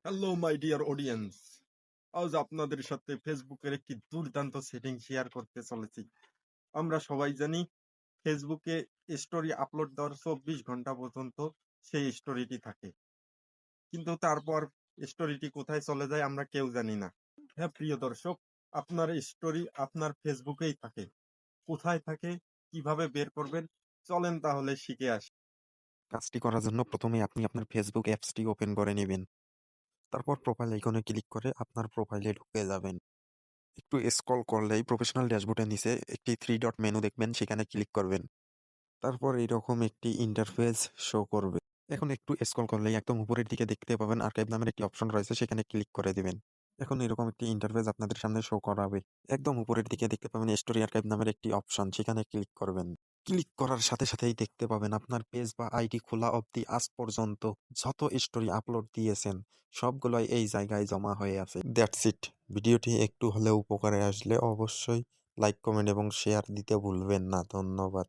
Hello my dear audience, আজ আপনাদের সাথে ফেসবুকের একটি দুর্দান্ত সেটিং শেয়ার করতে চলেছি। আমরা সবাই জানি ফেসবুকে স্টোরি আপলোড দেওয়ার 24 ঘন্টা পর্যন্ত সেই স্টোরিটি থাকে, কিন্তু তারপর স্টোরিটি কোথায় চলে যায় আমরা কেউ জানি না। হ্যাঁ প্রিয় দর্শক, আপনার স্টোরি আপনার ফেসবুকেই থাকে। কোথায় থাকে, কিভাবে বের করবেন, চলেন তাহলে শিখে আসি। কাজটি করার জন্য প্রথমে আপনি আপনার ফেসবুক অ্যাপসটি ওপেন করে নেবেন। তারপর প্রোফাইল আইকনে ক্লিক করে আপনার প্রোফাইলে ঢুকে যাবেন। একটু স্ক্রল করলেই প্রফেশনাল ড্যাশবোর্ডের নিচে একটি 3 ডট মেনু দেখবেন, সেখানে ক্লিক করবেন। তারপর এরকম একটি ইন্টারফেস শো করবে। এখন একটু স্ক্রল করলেই একদম উপরের দিকে দেখতে পাবেন আর্কাইভ নামের একটি অপশন রয়েছে, সেখানে ক্লিক করে দিবেন। এখন এরকম একটি ইন্টারফেস আপনাদের সামনে শো করাবে। একদম উপরের দিকে দেখতে পাবেন স্টোরি আর্কাইভ নামের একটি অপশন, সেখানে ক্লিক করবেন। ক্লিক করার সাথে সাথেই দেখতে পাবেন আপনার পেজ বা আইডি খোলা অবধি আজ পর্যন্ত যত স্টোরি আপলোড দিয়েছেন সবগুলোই এই জায়গায় জমা হয়ে আছে। That's it. ভিডিওটি একটু হলেও উপকারে আসলে অবশ্যই লাইক, কমেন্ট এবং শেয়ার দিতে ভুলবেন না। ধন্যবাদ।